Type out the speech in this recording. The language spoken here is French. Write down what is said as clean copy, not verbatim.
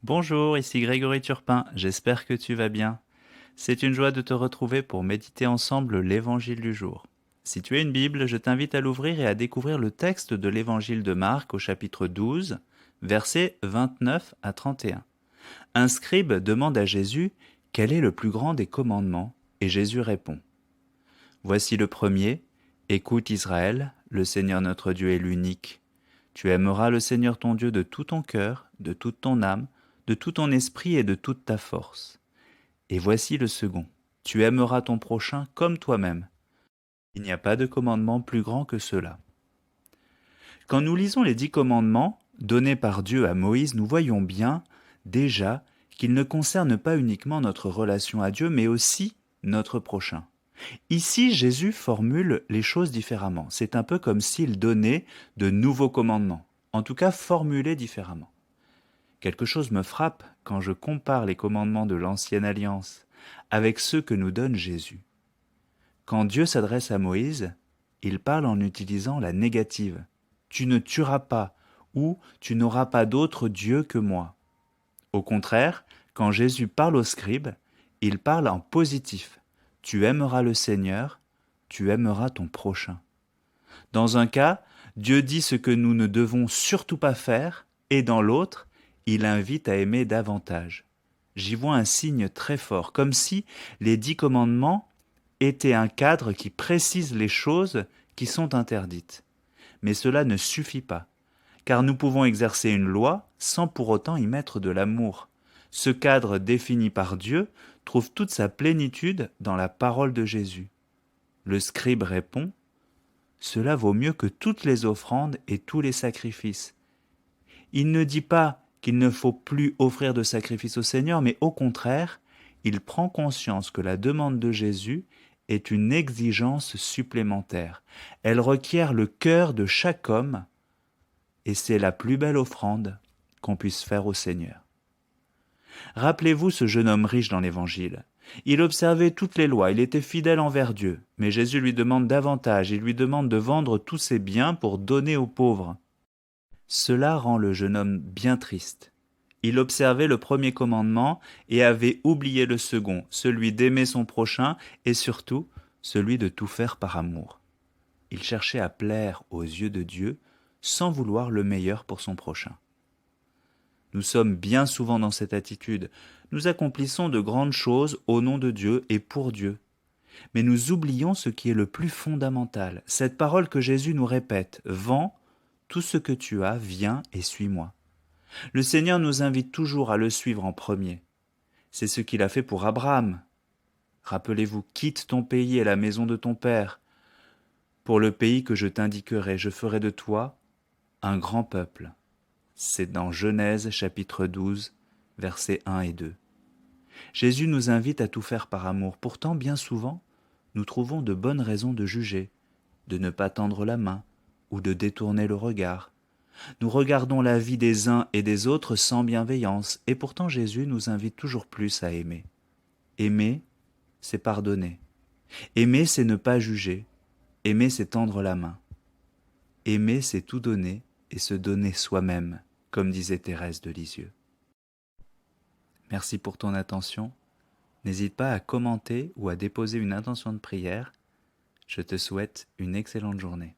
Bonjour, ici Grégory Turpin, j'espère que tu vas bien. C'est une joie de te retrouver pour méditer ensemble l'Évangile du jour. Si tu as une Bible, je t'invite à l'ouvrir et à découvrir le texte de l'Évangile de Marc au chapitre 12, versets 29 à 31. Un scribe demande à Jésus quel est le plus grand des commandements, et Jésus répond. Voici le premier, écoute Israël, le Seigneur notre Dieu est l'unique. Tu aimeras le Seigneur ton Dieu de tout ton cœur, de toute ton âme, de tout ton esprit et de toute ta force. Et voici le second. Tu aimeras ton prochain comme toi-même. Il n'y a pas de commandement plus grand que cela. Quand nous lisons les 10 commandements donnés par Dieu à Moïse, nous voyons bien déjà qu'ils ne concernent pas uniquement notre relation à Dieu, mais aussi notre prochain. Ici, Jésus formule les choses différemment. C'est un peu comme s'il donnait de nouveaux commandements, en tout cas formulés différemment. Quelque chose me frappe quand je compare les commandements de l'Ancienne Alliance avec ceux que nous donne Jésus. Quand Dieu s'adresse à Moïse, il parle en utilisant la négative. Tu ne tueras pas ou tu n'auras pas d'autre Dieu que moi. Au contraire, quand Jésus parle aux scribes, il parle en positif. Tu aimeras le Seigneur, tu aimeras ton prochain. Dans un cas, Dieu dit ce que nous ne devons surtout pas faire, et dans l'autre, il invite à aimer davantage. J'y vois un signe très fort, comme si les 10 commandements étaient un cadre qui précise les choses qui sont interdites. Mais cela ne suffit pas, car nous pouvons exercer une loi sans pour autant y mettre de l'amour. Ce cadre défini par Dieu trouve toute sa plénitude dans la parole de Jésus. Le scribe répond, « Cela vaut mieux que toutes les offrandes et tous les sacrifices. » Il ne dit pas qu'il ne faut plus offrir de sacrifice au Seigneur, mais au contraire, il prend conscience que la demande de Jésus est une exigence supplémentaire. Elle requiert le cœur de chaque homme, et c'est la plus belle offrande qu'on puisse faire au Seigneur. Rappelez-vous ce jeune homme riche dans l'Évangile. Il observait toutes les lois, il était fidèle envers Dieu, mais Jésus lui demande davantage, il lui demande de vendre tous ses biens pour donner aux pauvres. Cela rend le jeune homme bien triste. Il observait le premier commandement et avait oublié le second, celui d'aimer son prochain et surtout celui de tout faire par amour. Il cherchait à plaire aux yeux de Dieu sans vouloir le meilleur pour son prochain. Nous sommes bien souvent dans cette attitude. Nous accomplissons de grandes choses au nom de Dieu et pour Dieu. Mais nous oublions ce qui est le plus fondamental, cette parole que Jésus nous répète, « Vends tout ce que tu as, viens et suis-moi ». Le Seigneur nous invite toujours à le suivre en premier. C'est ce qu'il a fait pour Abraham. Rappelez-vous, quitte ton pays et la maison de ton père. Pour le pays que je t'indiquerai, je ferai de toi un grand peuple. C'est dans Genèse chapitre 12, versets 1 et 2. Jésus nous invite à tout faire par amour. Pourtant, bien souvent, nous trouvons de bonnes raisons de juger, de ne pas tendre la main ou de détourner le regard. Nous regardons la vie des uns et des autres sans bienveillance, et pourtant Jésus nous invite toujours plus à aimer. Aimer, c'est pardonner. Aimer, c'est ne pas juger. Aimer, c'est tendre la main. Aimer, c'est tout donner et se donner soi-même, comme disait Thérèse de Lisieux. Merci pour ton attention. N'hésite pas à commenter ou à déposer une intention de prière. Je te souhaite une excellente journée.